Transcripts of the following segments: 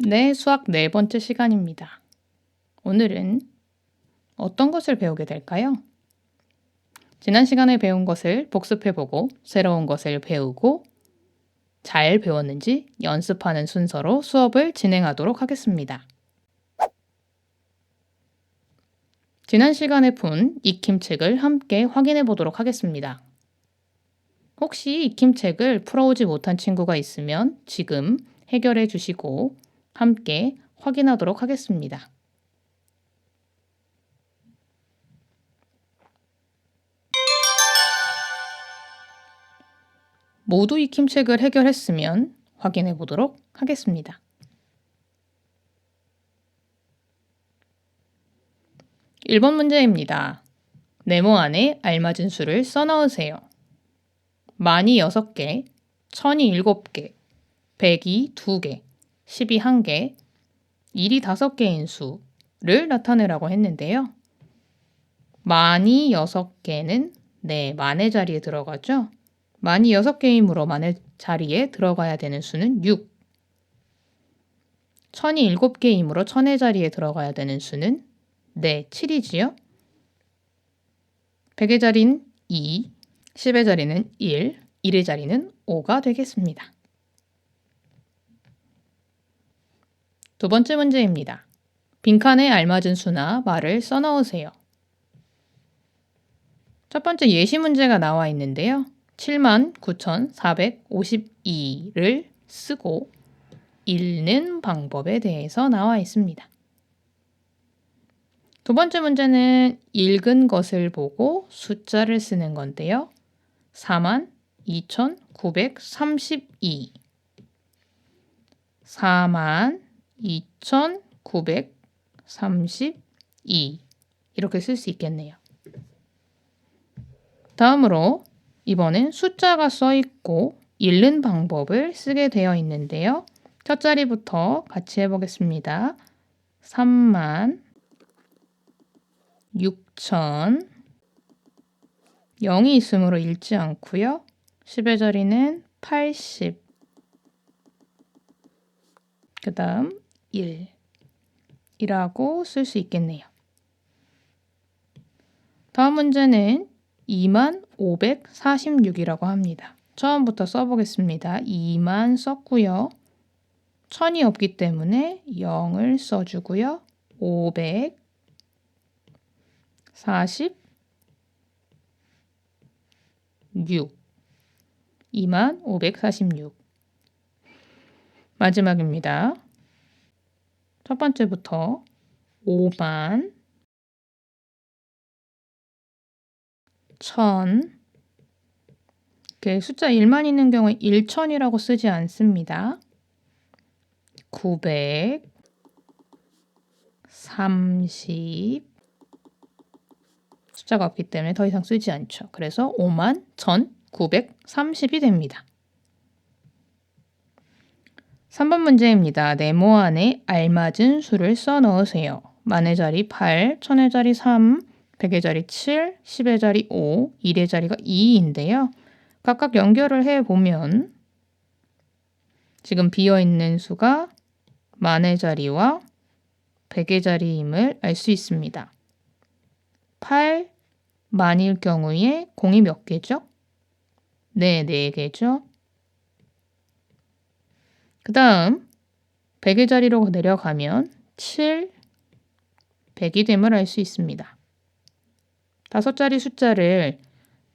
네, 수학 네 번째 시간입니다. 오늘은 어떤 것을 배우게 될까요? 지난 시간에 배운 것을 복습해보고 새로운 것을 배우고 잘 배웠는지 연습하는 순서로 수업을 진행하도록 하겠습니다. 지난 시간에 푼 익힘책을 함께 확인해 보도록 하겠습니다. 혹시 익힘책을 풀어오지 못한 친구가 있으면 지금 해결해 주시고 함께 확인하도록 하겠습니다. 모두 익힘책을 해결했으면 확인해 보도록 하겠습니다. 1번 문제입니다. 네모 안에 알맞은 수를 써넣으세요. 만이 6개, 천이 7개, 백이 2개, 10이 1개, 1이 5개인 수를 나타내라고 했는데요. 만이 6개는 만의 자리에 들어가죠. 만이 6개이므로 만의 자리에 들어가야 되는 수는 6. 천이 7개이므로 천의 자리에 들어가야 되는 수는 7이지요. 100의 자리는 2, 10의 자리는 1, 1의 자리는 5가 되겠습니다. 두 번째 문제입니다. 빈칸에 알맞은 수나 말을 써넣으세요. 첫 번째 예시 문제가 나와 있는데요. 79,452를 쓰고 읽는 방법에 대해서 나와 있습니다. 두 번째 문제는 읽은 것을 보고 숫자를 쓰는 건데요. 42,932 42,932 이렇게 쓸 수 있겠네요. 다음으로 이번엔 숫자가 써 있고 읽는 방법을 쓰게 되어 있는데요. 첫 자리부터 같이 해보겠습니다. 36,000 0이 있으므로 읽지 않고요. 10의 자리는 80 그 다음 1이라고 쓸 수 있겠네요. 다음 문제는 2546이라고 합니다. 처음부터 써보겠습니다. 2만 썼고요. 1000이 없기 때문에 0을 써주고요. 546 2546 마지막입니다. 첫 번째부터 5만 1000 이렇게 숫자 1만 있는 경우에 1000이라고 쓰지 않습니다. 930 숫자가 없기 때문에 더 이상 쓰지 않죠. 그래서 5만 1930이 됩니다. 3번 문제입니다. 네모 안에 알맞은 수를 써 넣으세요. 만의 자리 8, 천의 자리 3, 100의 자리 7, 10의 자리 5, 1의 자리가 2인데요. 각각 연결을 해보면 지금 비어있는 수가 만의 자리와 100의 자리임을 알 수 있습니다. 8, 만일 경우에 공이 몇 개죠? 4개죠. 그 다음 100의 자리로 내려가면 7, 100이 됨을 알 수 있습니다. 5자리 숫자를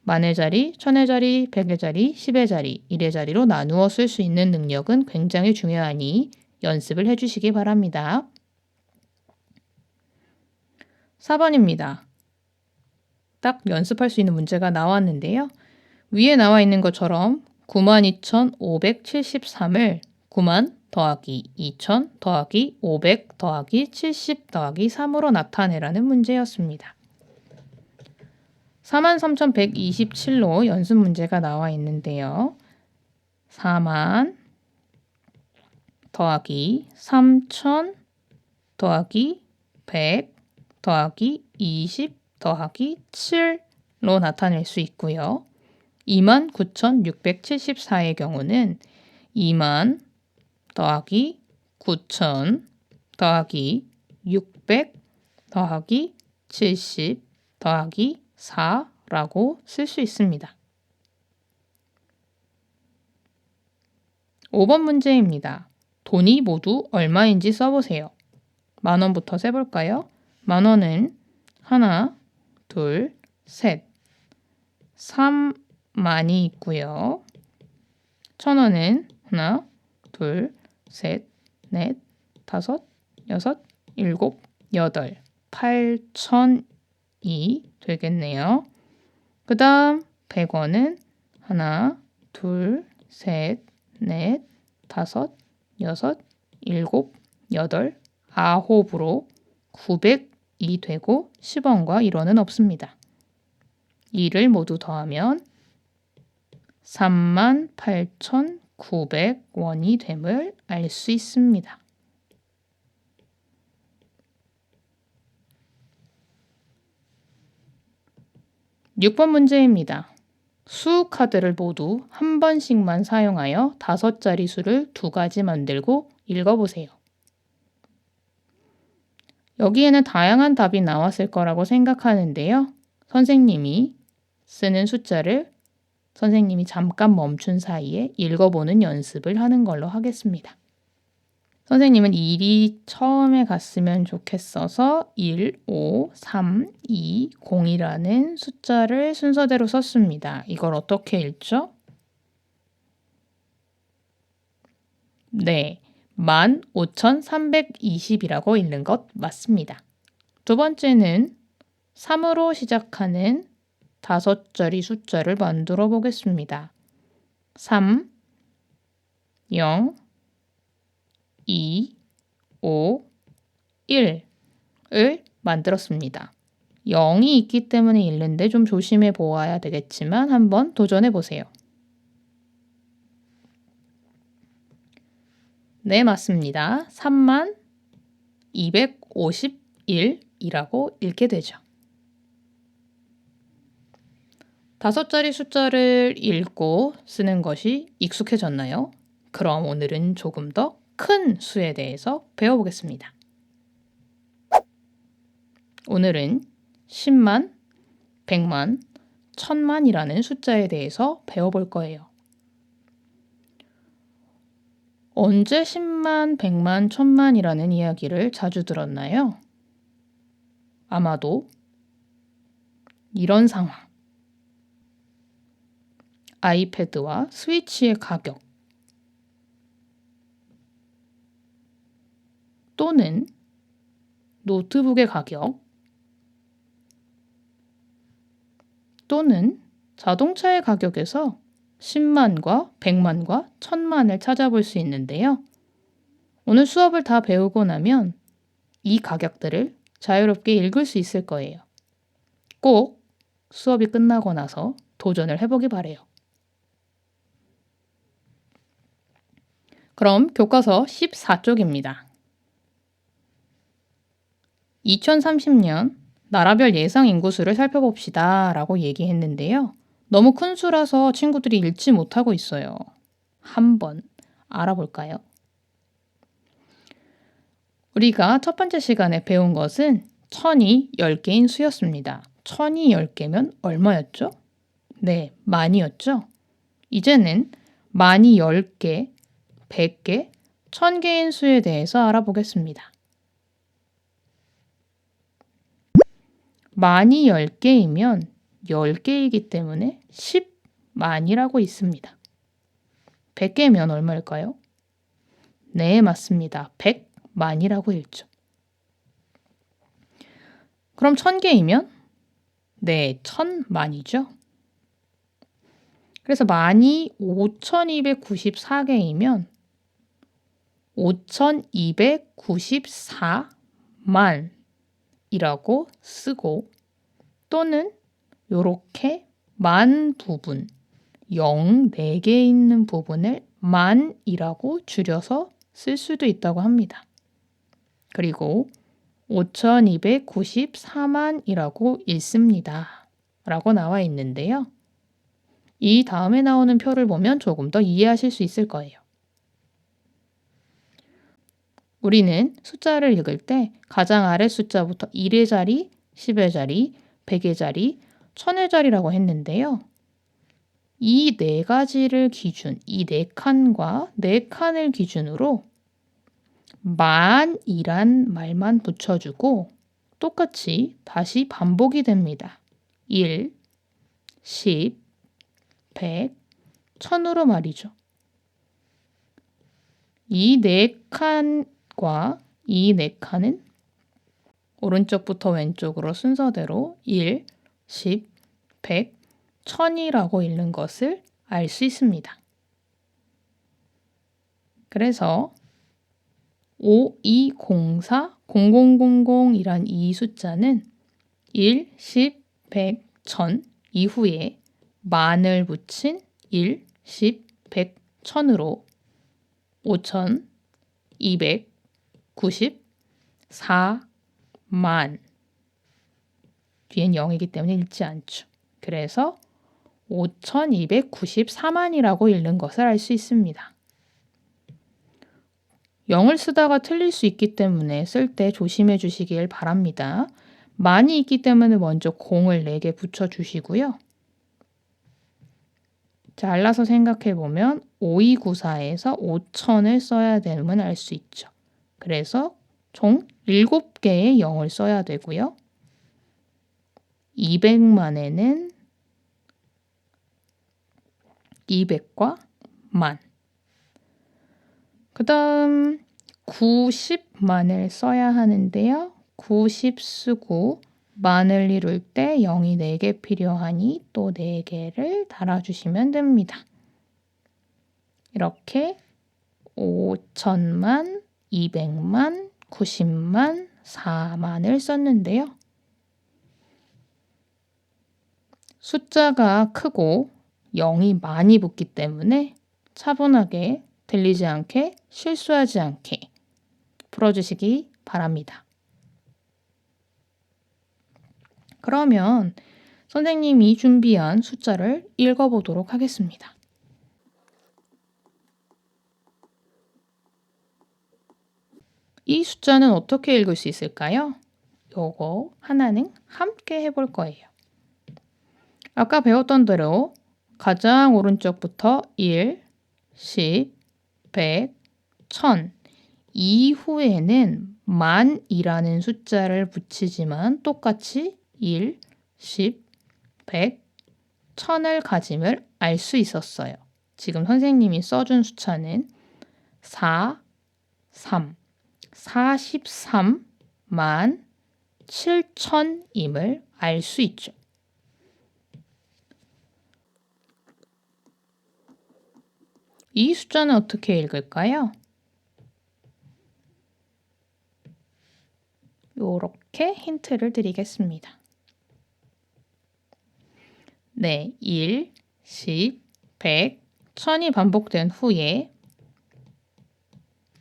만의 자리, 천의 자리, 100의 자리, 10의 자리, 1의 자리로 나누어 쓸 수 있는 능력은 굉장히 중요하니 연습을 해주시기 바랍니다. 4번입니다. 딱 연습할 수 있는 문제가 나왔는데요. 위에 나와 있는 것처럼 92,573을 9만 더하기 2,000 더하기 500 더하기 70 더하기 3으로 나타내라는 문제였습니다. 43,127로 연습 문제가 나와 있는데요. 4만 더하기 3,000 더하기 100 더하기 20 더하기 7로 나타낼 수 있고요. 29,674의 경우는 2만 더하기 9,000 더하기 600 더하기 70 더하기 4라고 쓸 수 있습니다. 5번 문제입니다. 돈이 모두 얼마인지 써보세요. 10,000원부터 세볼까요? 10,000원은 하나, 둘, 셋, 3만이 있고요. 1,000원은 하나, 둘, 셋, 넷, 다섯, 여섯, 일곱, 여덟, 8,000이 되겠네요. 그 다음 100원은 하나, 둘, 셋, 넷, 다섯, 여섯, 일곱, 여덟, 아홉으로 900이 되고 10원과 1원은 없습니다. 이를 모두 더하면 38,900원이 됨을 알 수 있습니다. (6번) 문제입니다. 수 카드를 모두 한 번씩만 사용하여 5자리 수를 2가지 만들고 읽어보세요. 여기에는 다양한 답이 나왔을 거라고 생각하는데요. 선생님이 쓰는 숫자를 선생님이 잠깐 멈춘 사이에 읽어보는 연습을 하는 걸로 하겠습니다. 선생님은 1이 처음에 갔으면 좋겠어서 1, 5, 3, 2, 0이라는 숫자를 순서대로 썼습니다. 이걸 어떻게 읽죠? 네, 15,320이라고 읽는 것 맞습니다. 두 번째는 3으로 시작하는 5자리 숫자를 만들어 보겠습니다. 3, 0, 2, 5, 1을 만들었습니다. 0이 있기 때문에 읽는데 좀 조심해 보아야 되겠지만 한번 도전해 보세요. 네, 맞습니다. 30,251이라고 읽게 되죠. 5자리 숫자를 읽고 쓰는 것이 익숙해졌나요? 그럼 오늘은 조금 더 큰 수에 대해서 배워보겠습니다. 오늘은 10만, 100만, 1000만이라는 숫자에 대해서 배워볼 거예요. 언제 10만, 100만, 1000만이라는 이야기를 자주 들었나요? 아마도 이런 상황. 아이패드와 스위치의 가격 또는 노트북의 가격 또는 자동차의 가격에서 10만과 100만과 1000만을 찾아볼 수 있는데요. 오늘 수업을 다 배우고 나면 이 가격들을 자유롭게 읽을 수 있을 거예요. 꼭 수업이 끝나고 나서 도전을 해보기 바래요. 그럼 교과서 14쪽입니다. 2030년 나라별 예상 인구수를 살펴봅시다 라고 얘기했는데요. 너무 큰 수라서 친구들이 읽지 못하고 있어요. 한번 알아볼까요? 우리가 첫 번째 시간에 배운 것은 1000이 10개인 수였습니다. 1000이 10개면 얼마였죠? 네, 만이었죠? 이제는 만이 10개, 100개, 1000개인 수에 대해서 알아보겠습니다. 만이 10개이면 10개이기 때문에 10만이라고 있습니다. 100개면 얼마일까요? 네, 맞습니다. 100만이라고 읽죠. 그럼 1000개이면? 네, 1000만이죠. 그래서 만이 5294개이면 5294만이라고 쓰고 또는 요렇게 만 부분, 0, 4개 있는 부분을 만이라고 줄여서 쓸 수도 있다고 합니다. 그리고 5294만이라고 읽습니다. 라고 나와 있는데요. 이 다음에 나오는 표를 보면 조금 더 이해하실 수 있을 거예요. 우리는 숫자를 읽을 때 가장 아래 숫자부터 1의 자리, 10의 자리, 100의 자리, 1000의 자리라고 했는데요. 이 네 가지를 기준, 이 네 칸과 네 칸을 기준으로 만이란 말만 붙여주고 똑같이 다시 반복이 됩니다. 1, 10, 100, 1000으로 말이죠. 이 네 칸과 이 네 칸은 오른쪽부터 왼쪽으로 순서대로 1, 10, 100, 1000이라고 읽는 것을 알 수 있습니다. 그래서 5204, 0000이란 이 숫자는 1, 10, 100, 1000 이후에 만을 붙인 1, 10, 100, 1000으로 5294만 뒤엔 0이기 때문에 읽지 않죠. 그래서 5294만이라고 읽는 것을 알 수 있습니다. 0을 쓰다가 틀릴 수 있기 때문에 쓸 때 조심해 주시길 바랍니다. 만이 있기 때문에 먼저 0을 4개 붙여주시고요. 잘라서 생각해 보면 5294에서 5000을 써야 됨을 알 수 있죠. 그래서 총 7개의 0을 써야 되고요. 200만에는 200과 만. 그 다음 90만을 써야 하는데요. 90 쓰고 만을 이룰 때 0이 4개 필요하니 또 4개를 달아주시면 됩니다. 이렇게 5천만, 200만, 90만, 4만을 썼는데요. 숫자가 크고 0이 많이 붙기 때문에 차분하게 들리지 않게 실수하지 않게 풀어주시기 바랍니다. 그러면 선생님이 준비한 숫자를 읽어보도록 하겠습니다. 이 숫자는 어떻게 읽을 수 있을까요? 요거 하나는 함께 해볼 거예요. 아까 배웠던 대로 가장 오른쪽부터 1, 10, 100, 1000 이후에는 만이라는 숫자를 붙이지만 똑같이 1, 10, 100, 1000을 가짐을 알 수 있었어요. 지금 선생님이 써준 숫자는 4, 3, 43만 7000임을 알 수 있죠. 이 숫자는 어떻게 읽을까요? 이렇게 힌트를 드리겠습니다. 네, 1, 10, 100, 1000이 반복된 후에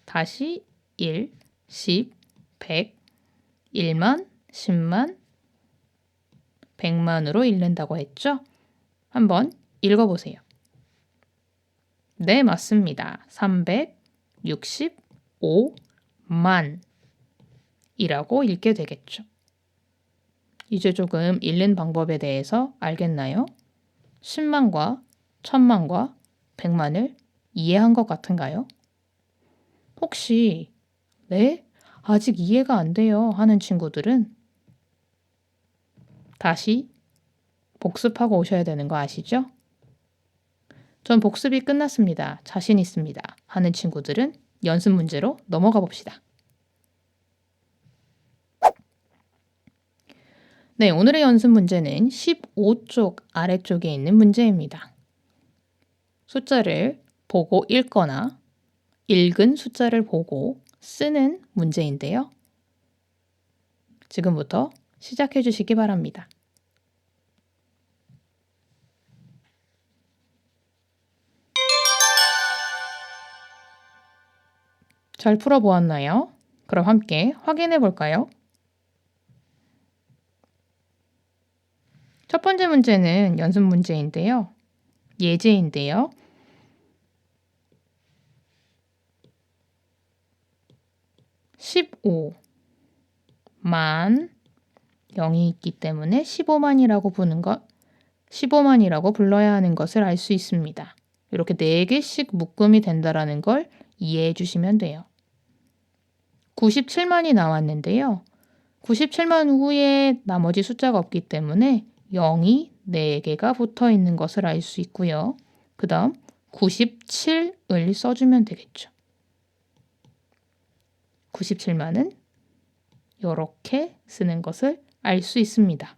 다시 1, 10, 100, 1만, 10만, 100만으로 읽는다고 했죠? 한번 읽어보세요. 네, 맞습니다. 365만 이라고 읽게 되겠죠. 이제 조금 읽는 방법에 대해서 알겠나요? 10만과 1000만과 100만을 이해한 것 같은가요? 혹시 네? 아직 이해가 안 돼요 하는 친구들은 다시 복습하고 오셔야 되는 거 아시죠? 전 복습이 끝났습니다. 자신 있습니다. 하는 친구들은 연습 문제로 넘어가 봅시다. 네, 오늘의 연습 문제는 15쪽 아래쪽에 있는 문제입니다. 숫자를 보고 읽거나 읽은 숫자를 보고 쓰는 문제인데요. 지금부터 시작해 주시기 바랍니다. 잘 풀어보았나요? 그럼 함께 확인해 볼까요? 첫 번째 문제는 연습 문제인데요. 예제인데요. 15만 0이 있기 때문에 15만이라고 불러야 하는 것을 알 수 있습니다. 이렇게 4개씩 묶음이 된다라는 걸 이해해 주시면 돼요. 97만이 나왔는데요. 97만 후에 나머지 숫자가 없기 때문에 0이 4개가 붙어 있는 것을 알 수 있고요. 그 다음 97을 써주면 되겠죠. 97만은 이렇게 쓰는 것을 알 수 있습니다.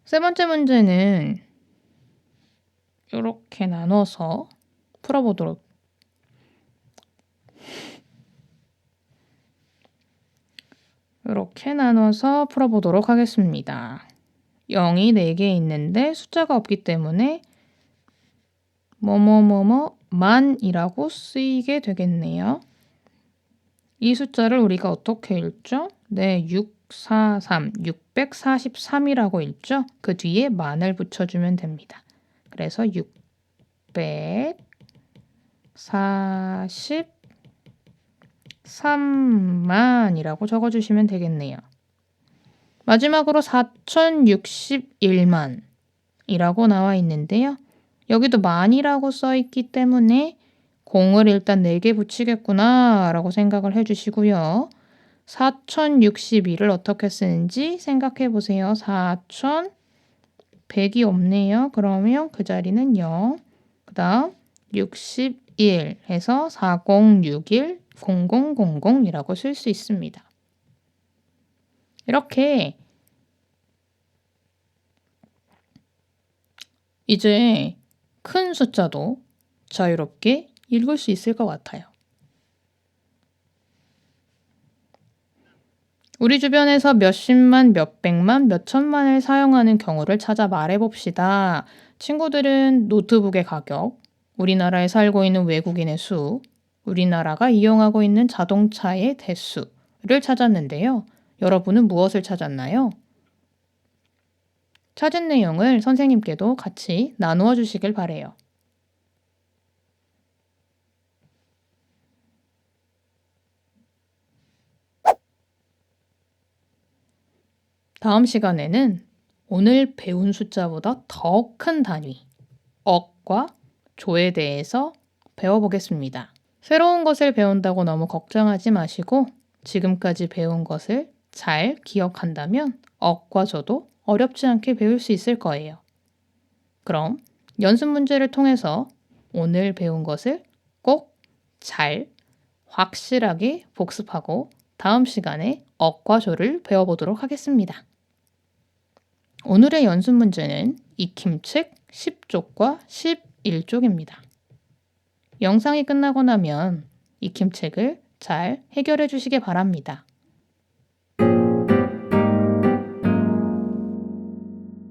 세 번째 문제는 이렇게 나눠서 풀어보도록 하겠습니다. 0이 4개 있는데 숫자가 없기 때문에 만이라고 쓰이게 되겠네요. 이 숫자를 우리가 어떻게 읽죠? 네, 643이라고 읽죠? 그 뒤에 만을 붙여주면 됩니다. 그래서 643만이라고 적어주시면 되겠네요. 마지막으로 4061만이라고 나와 있는데요. 여기도 만이라고 써있기 때문에 공을 일단 4개 붙이겠구나 라고 생각을 해주시고요. 4061을 어떻게 쓰는지 생각해 보세요. 4100이 없네요. 그러면 그 자리는 0. 그 다음 61 해서 4061 0000이라고 쓸 수 있습니다. 이렇게 이제 큰 숫자도 자유롭게 읽을 수 있을 것 같아요. 우리 주변에서 몇십만, 몇백만, 몇천만을 사용하는 경우를 찾아 말해봅시다. 친구들은 노트북의 가격, 우리나라에 살고 있는 외국인의 수, 우리나라가 이용하고 있는 자동차의 대수를 찾았는데요. 여러분은 무엇을 찾았나요? 찾은 내용을 선생님께도 같이 나누어 주시길 바래요. 다음 시간에는 오늘 배운 숫자보다 더 큰 단위, 억과 조에 대해서 배워보겠습니다. 새로운 것을 배운다고 너무 걱정하지 마시고 지금까지 배운 것을 잘 기억한다면 억과 조도 어렵지 않게 배울 수 있을 거예요. 그럼 연습 문제를 통해서 오늘 배운 것을 꼭 잘, 확실하게 복습하고 다음 시간에 억과 조를 배워보도록 하겠습니다. 오늘의 연습 문제는 익힘책 10쪽과 11쪽입니다. 영상이 끝나고 나면 익힘책을 잘 해결해 주시기 바랍니다.